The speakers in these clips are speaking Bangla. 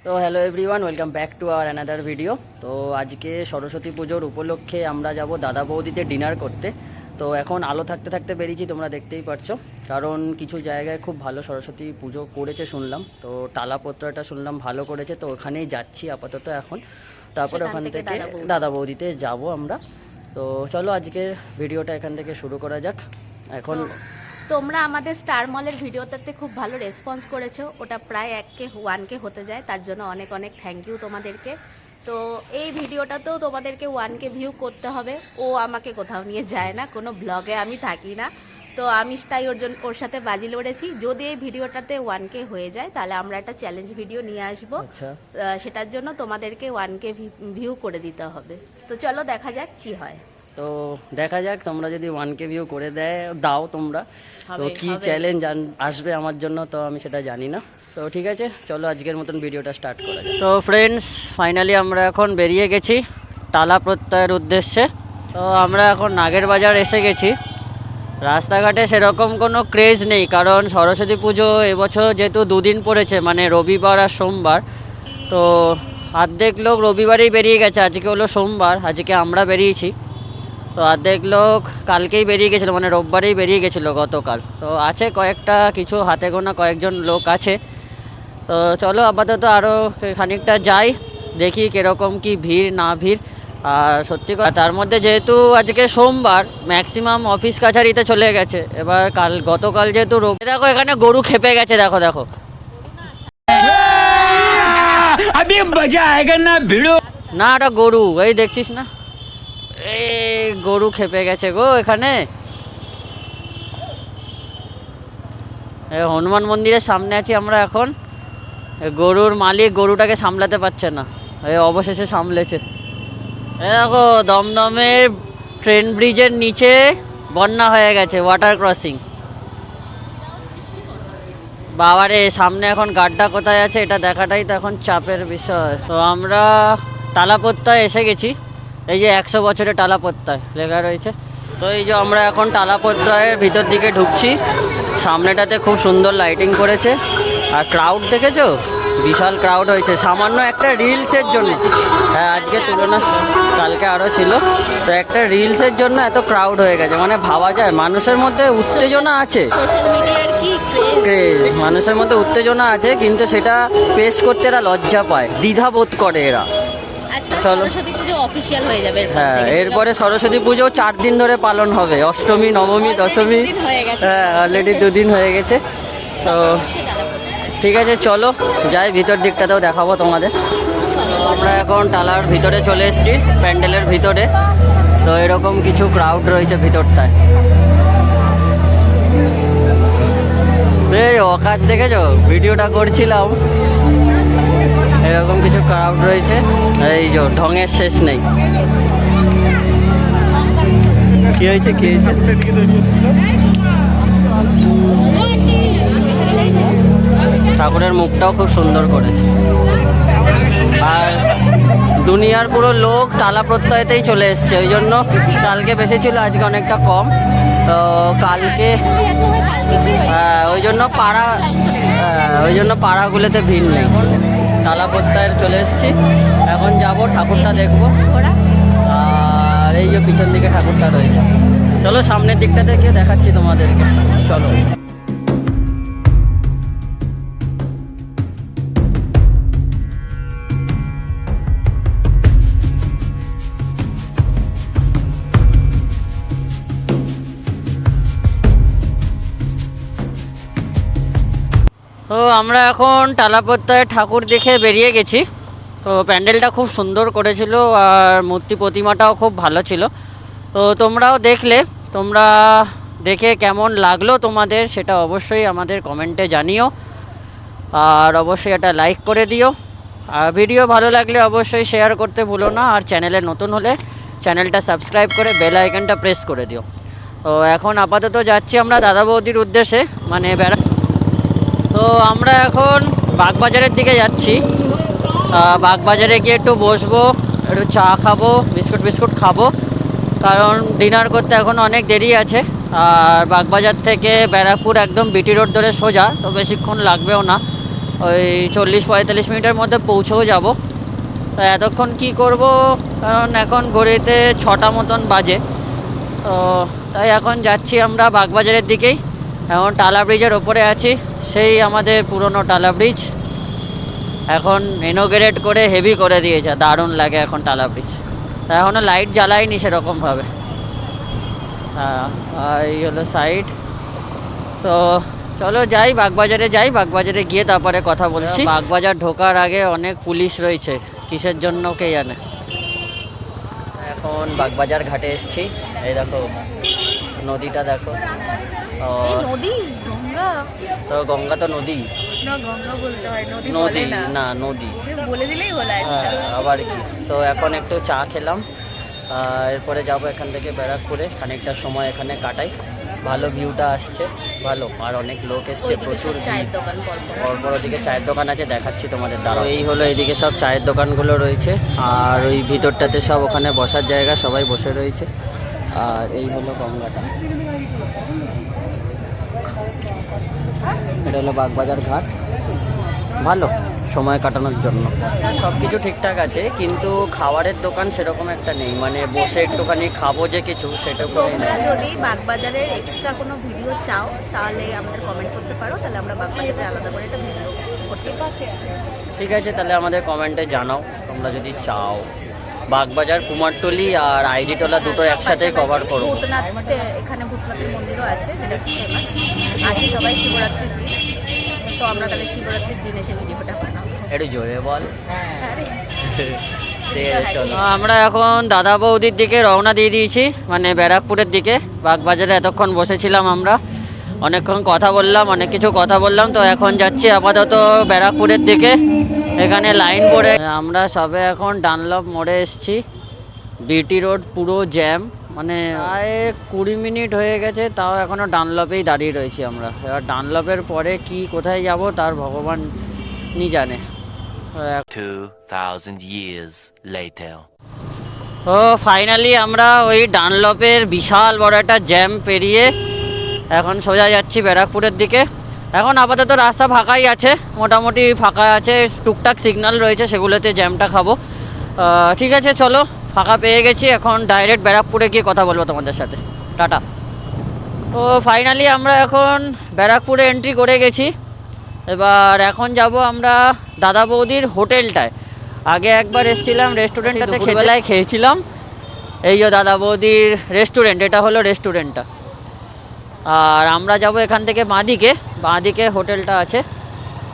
তো hello everyone, welcome back to our another video. তো আজকে সরস্বতী পুজোর উপলক্ষে আমরা যাব দাদা বৌদিতে ডিনার করতে। তো এখন আলো থাকতে থাকতে বেরিয়েছি, তোমরা দেখতেই পারছো। কারণ কিছু জায়গায় খুব ভালো সরস্বতী পুজো করেছে শুনলাম, তো টালাপত্রটা শুনলাম ভালো করেছে, তো ওখানেই যাচ্ছি আপাতত এখন। তারপরে ওখান থেকে দাদা বৌদিতে যাব আমরা। তো চলো আজকের ভিডিওটা এখান থেকে শুরু করা যাক। এখন তোমরা আমাদের স্টার মলের ভিডিওটাতে খুব ভালো রেসপন্স করেছো, ওটা প্রায় 1K হতে যায়, তার জন্য অনেক অনেক থ্যাংক ইউ তোমাদেরকে। তো এই ভিডিওটাতেও তোমাদেরকে 1K ভিউ করতে হবে। ও আমাকে কোথাও নিয়ে যায় না, কোনো ব্লগে আমি থাকি না, তো আমি তাই ওর সাথে বাজি লড়েছি। যদি এই ভিডিওটাতে 1K হয়ে যায় তাহলে আমরা একটা চ্যালেঞ্জ ভিডিও নিয়ে আসবো। সেটার জন্য তোমাদেরকে 1K ভিউ করে দিতে হবে। তো চলো দেখা যাক কি হয়। তো দেখা যাক, তোমরা যদি 1K ভিউ করে দাও তোমরা, তো কি চ্যালেঞ্জ আসবে আমার জন্য, তো আমি সেটা জানি না। তো ঠিক আছে, চলো আজকের মতন ভিডিওটা স্টার্ট করা যাক। তো ফ্রেন্ডস, ফাইনালি আমরা এখন বেরিয়ে গেছি টালা প্রত্যয়ের উদ্দেশ্যে। তো আমরা এখন নাগের বাজার এসে গেছি। রাস্তাঘাটে সেরকম কোনো ক্রেজ নেই, কারণ সরস্বতী পুজো এবছর যেহেতু দুদিন পড়েছে, মানে রবিবার আর সোমবার। তো অর্ধেক লোক রবিবারেই বেরিয়ে গেছে, আজকে হলো সোমবার, আজকে আমরা বেরিয়েছি। তো অর্ধেক লোক কালকেই বেরিয়ে গেছিলো, মানে রোববারেই বেরিয়ে গেছিলো গতকাল। তো আছে কয়েকটা, কিছু হাতে গোনা কয়েকজন লোক আছে। তো চলো আপাতত আরও খানিকটা যাই, দেখি কীরকম কি ভিড় না ভিড়। আর সত্যি কথা, তার মধ্যে যেহেতু আজকে সোমবার, ম্যাক্সিমাম অফিস কাছারিতে চলে গেছে। এবার গতকাল যেহেতু দেখো এখানে গরু খেপে গেছে, দেখো দেখো না, এটা গরু, এই দেখছিস না, এই গরু খেপে গেছে গো এখানে। হনুমান মন্দিরের সামনে আছি আমরা এখন। গরুর মালিক গরুটাকে সামলাতে পারছে না, এই অবশেষে সামলেছে। দেখো দমদমের ট্রেন ব্রিজের নিচে বন্যা হয়ে গেছে, ওয়াটার ক্রসিং। বাবারে, সামনে এখন গাড্ডা কোথায় আছে এটা দেখাটাই তো এখন চাপের বিষয়। তো আমরা টালাপত্তায় এসে গেছি, এই যে 100 বছরের টালাপত্তায় লেখা রয়েছে। তো এই যে আমরা এখন টালাপত্রায়ের ভিতর দিকে ঢুকছি। সামনেটাতে খুব সুন্দর লাইটিং করেছে, আর ক্রাউড দেখেছো, বিশাল ক্রাউড হয়েছে সামান্য একটা রিলসের জন্য। হ্যাঁ, আজকে তুলনা কালকে আরও ছিল। তো একটা রিলসের জন্য এত ক্রাউড হয়ে গেছে, মানে ভাবা যায় মানুষের মধ্যে উত্তেজনা আছে, মানুষের মধ্যে উত্তেজনা আছে, কিন্তু সেটা পেশ করতে এরা লজ্জা পায়, দ্বিধাবোধ করে এরা। সরস্বতী পুজো অফিসিয়াল হয়ে যাবে। হ্যাঁ, এরপরে সরস্বতী পুজো 4 দিন ধরে পালন হবে, অষ্টমী, নবমী, দশমী। হ্যাঁ, অলরেডি 2 দিন হয়ে গেছে। তো ঠিক আছে, চলো যাই, ভিতর দিকটাতেও দেখাবো তোমাদের। আমরা এখন টালার ভিতরে চলে এসেছি, প্যান্ডেলের ভিতরে। তো এরকম কিছু ক্রাউড রয়েছে ভিতরটায়। এই অকাজ দেখেছো, ভিডিওটা করছিলাম, এরকম কিছু ক্রাউড রয়েছে। এই যে ঢঙের শেষ নেই। কি হয়েছে কি হয়েছে? ঠাকুরের মুখটাও খুব সুন্দর করেছে। আর দুনিয়ার পুরো লোক টালা প্রত্যয়তেই চলে এসছে, ওই জন্য কালকে বেশি ছিল, আজকে অনেকটা কম। তো কালকে ওই জন্য পাড়াগুলোতে ভিড় নেই। টালা প্রত্যয়ের চলে এসেছি, এখন যাব ঠাকুরটা দেখবো। আর এই যে পিছন দিকে ঠাকুরটা রয়েছে, চলো সামনের দিকটা থেকে দেখাচ্ছি তোমাদেরকে, চলো। তো আমরা এখন টালাপত্তায় ঠাকুর দেখে বেরিয়ে গেছি। তো প্যান্ডেলটা খুব সুন্দর করেছিল, আর মূর্তি প্রতিমাটাও খুব ভালো ছিল। তো তোমরাও দেখলে, তোমরা দেখে কেমন লাগলো তোমাদের সেটা অবশ্যই আমাদের কমেন্টে জানিও, আর অবশ্যই এটা লাইক করে দিও। আর ভিডিও ভালো লাগলে অবশ্যই শেয়ার করতে ভুলো না, আর চ্যানেলে নতুন হলে চ্যানেলটা সাবস্ক্রাইব করে বেল আইকনটা প্রেস করে দিও। তো এখন আপাতত যাচ্ছি আমরা দাদা বৌদির উদ্দেশ্যে, মানে তো আমরা এখন বাগবাজারের দিকে যাচ্ছি। বাগবাজারে গিয়ে একটু বসবো, একটু চা খাবো, বিস্কুট খাবো, কারণ ডিনার করতে এখন অনেক দেরি আছে। আর বাগবাজার থেকে ব্যারাকপুর একদম বিটি রোড ধরে সোজা, তো বেশিক্ষণ লাগবেও না। ওই 40-45 মিনিটের মধ্যে পৌঁছেও যাব। তো এতক্ষণ কি করব, কারণ এখন ঘড়িতে 6টা মতন বাজে। তো তাই এখন যাচ্ছি আমরা বাগবাজারের দিকেই। এখন টালা ব্রিজের ওপরে আছি, সেই আমাদের পুরনো টালা ব্রিজ। এখন ইনোগ্রেট করে হেভি করে দিয়েছে, দারুণ লাগে এখন টালা ব্রিজ। তা এখনও লাইট জ্বালায়নি সেরকমভাবে। হ্যাঁ, এই হলো সাইড। তো চলো যাই, বাগবাজারে যাই, বাগবাজারে গিয়ে তারপরে কথা বলছি। বাগবাজার ঢোকার আগে অনেক পুলিশ রয়েছে, কিসের জন্য কে জানে। এখন বাগবাজার ঘাটে এসেছি, এই দেখো নদীটা দেখো। নদী গঙ্গা, তো গঙ্গা তো নদী না গঙ্গা বলতে হয়, নদী নদী বলে না। না নদী, সে বলে দিলেই হলো। হ্যাঁ, আবার কি। তো এখন একটু চা খেলাম, এরপরে যাব এখান থেকে ব্যারাকপুরে, খানিকটা সময় এখানে কাটাই। ভালো ভিউটা আসছে, ভালো। আর অনেক লোক এসছে, প্রচুর চায়ের দোকান পরপর ওদিকে চায়ের দোকান আছে, দেখাচ্ছি তোমাদের দ্বারা। এই হলো এইদিকে সব চায়ের দোকানগুলো রয়েছে, আর ওই ভিতরটাতে সব ওখানে বসার জায়গা, সবাই বসে রয়েছে। আর এই হলো গঙ্গাটা, এটা হলো বাগবাজার ঘাট। ভালো সময় কাটানোর জন্য সব কিছু ঠিকঠাক আছে, কিন্তু খাবারের দোকান সেরকম একটা নেই, মানে বসে একটুখানি খাবো যে কিছু, সেটা তোমরা যদি বাগবাজারের এক্সট্রা কোনো ভিডিও চাও তাহলে আমাদের কমেন্ট করতে পারো, তাহলে আমরা বাগবাজারে আলাদা করে একটা ভিডিও করতে পারি। ঠিক আছে, তাহলে আমাদের কমেন্টে জানাও তোমরা যদি চাও। বাগবাজার, কুমারটুলি আর আইডিটোলা দুটো একসাথেই কভার করবো। ভূতনাথে, এখানে ভূতনাথের মন্দিরও আছে, যেটা ফেমাস। আসি সবাই শিবরাত্রির দিন, তো আমরা তাহলে শিবরাত্রির দিন এসে ভিডিওটা বানাবো। একটু জোরে বল। আরে ঠিক আছে, চলো। আমরা এখন দাদা বৌদির দিকে রওনা দিয়ে দিয়েছি, মানে ব্যারাকপুরের দিকে। বাগবাজারে এতক্ষণ বসেছিলাম আমরা, অনেকক্ষণ কথা বললাম, অনেক কিছু কথা বললাম। তো এখন যাচ্ছি আপাতত ব্যারাকপুরের দিকে। এখানে লাইন পড়ে, আমরা সবে এখন ডানলপ মোড়ে এসেছি। বিটি রোড পুরো জ্যাম, মানে প্রায় 20 মিনিট হয়ে গেছে, তাও এখনও ডানলপেই দাঁড়িয়ে রয়েছি আমরা। এবার ডানলপের পরে কি কোথায় যাব তার ভগবানই জানে। 2000 years later. ও ফাইনালি আমরা ওই ডানলপের বিশাল বড় একটা জ্যাম পেরিয়ে এখন সোজা যাচ্ছি ব্যারাকপুরের দিকে। এখন আপাতত রাস্তা ফাঁকাই আছে, মোটামুটি ফাঁকা আছে, টুকটাক সিগন্যাল রয়েছে, সেগুলোতে জ্যামটা খাবো। ঠিক আছে, চলো, ফাঁকা পেয়ে গেছি, এখন ডাইরেক্ট ব্যারাকপুরে গিয়ে কথা বলবো তোমাদের সাথে। টাটা। তো ফাইনালি আমরা এখন ব্যারাকপুরে এন্ট্রি করে গেছি। এবার এখন যাব আমরা দাদা বৌদির হোটেলটায়। আগে একবার এসেছিলাম রেস্টুরেন্টটাতে, খেতেবেলায় খেয়েছিলাম। এই যে দাদা বৌদির রেস্টুরেন্ট, এটা হলো রেস্টুরেন্টটা। আর আমরা যাব এখান থেকে বাঁদিকে হোটেলটা আছে।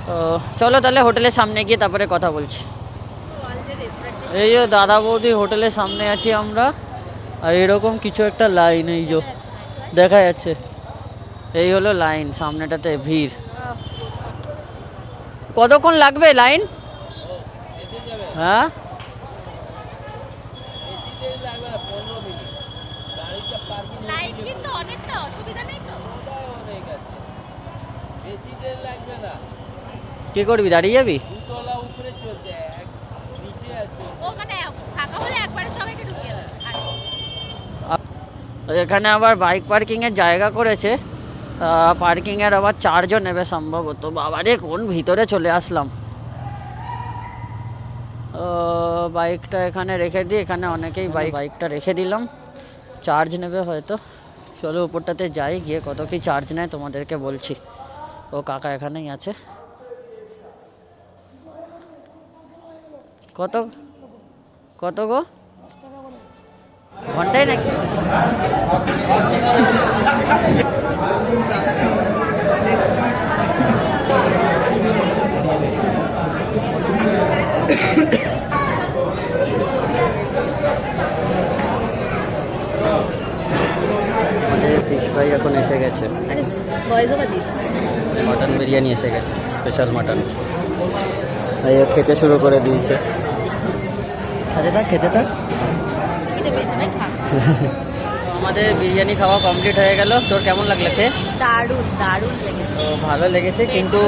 তো চলো তাহলে হোটেলের সামনে গিয়ে তারপরে কথা বলছি। এই যে দাদা বৌদি হোটেলের সামনে আছি আমরা, আর এরকম কিছু একটা লাইন, এই যে দেখা যাচ্ছে, এই হলো লাইন, সামনেটাতে ভিড়। কতক্ষণ লাগবে লাইন? হ্যাঁ, কি করবি, দাঁড়িয়ে যাবি? এখানে আবার বাইক পার্কিংয়ের জায়গা করেছে, পার্কিংয়ের আবার চার্জও নেবে সম্ভবত। বাবারে কোন ভিতরে চলে আসলাম। বাইকটা এখানে রেখে দিই, এখানে অনেকেই বাইকটা রেখে দিলাম, চার্জ নেবে হয়তো। চলো উপরটাতে যাই, গিয়ে কত কি চার্জ নেয় তোমাদেরকে বলছি। ও কাকা এখানেই আছে। কত কত গো ঘন্টায় নাকি? ফিশ ফ্রাই এখন এসে গেছে, মটন বিরিয়ানি এসে গেছে, স্পেশাল মটন। খেতে শুরু করে দিয়েছে। খেতে থাক। আমাদের বিরিয়ানি খাওয়া কমপ্লিট হয়ে গেল। তোর কেমন লাগলো খেয়ে? দারুণ লেগেছে। তো ভালো লেগেছে, কিন্তু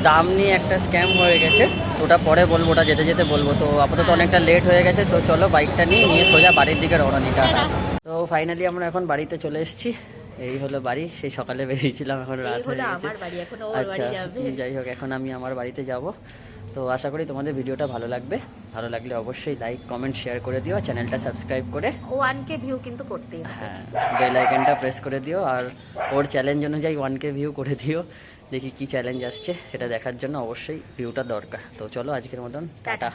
দাম নিয়ে একটা স্ক্যাম হয়ে গেছে, ওটা পরে বলবো, ওটা যেতে যেতে বলবো। তো আপাতত অনেকটা লেট হয়ে গেছে, তো চলো বাইকটা নিয়ে সোজা বাড়ির দিকে রওনা দিতে। তো ফাইনালি আমরা এখন বাড়িতে চলে এসেছি। এই হলো বাড়ি, সেই সকালে বেরিয়েছিলাম, এখন এই রাত হলো হয়ে গেছে। আমার বাড়ি, এখন ও ওর বাড়ি আচ্ছা, যাবে। যাই হোক, এখন আমি আমার বাড়িতে যাব। তো আশা করি তোমাদের ভিডিওটা ভালো লাগবে। ভালো লাগলে অবশ্যই লাইক কমেন্ট শেয়ার করে দিও, চ্যানেলটা সাবস্ক্রাইব করে 1K ভিউ কিন্তু করতেই হবে। হ্যাঁ বেল আইকনটা প্রেস করে দিও, আর ওর চ্যালেঞ্জ অনুযায়ী 1K ভিউ করে দিও। দেখি কি চ্যালেঞ্জ আসছে সেটা দেখার জন্য অবশ্যই ভিউটা দরকার। তো চলো আজকের মতন টাটা।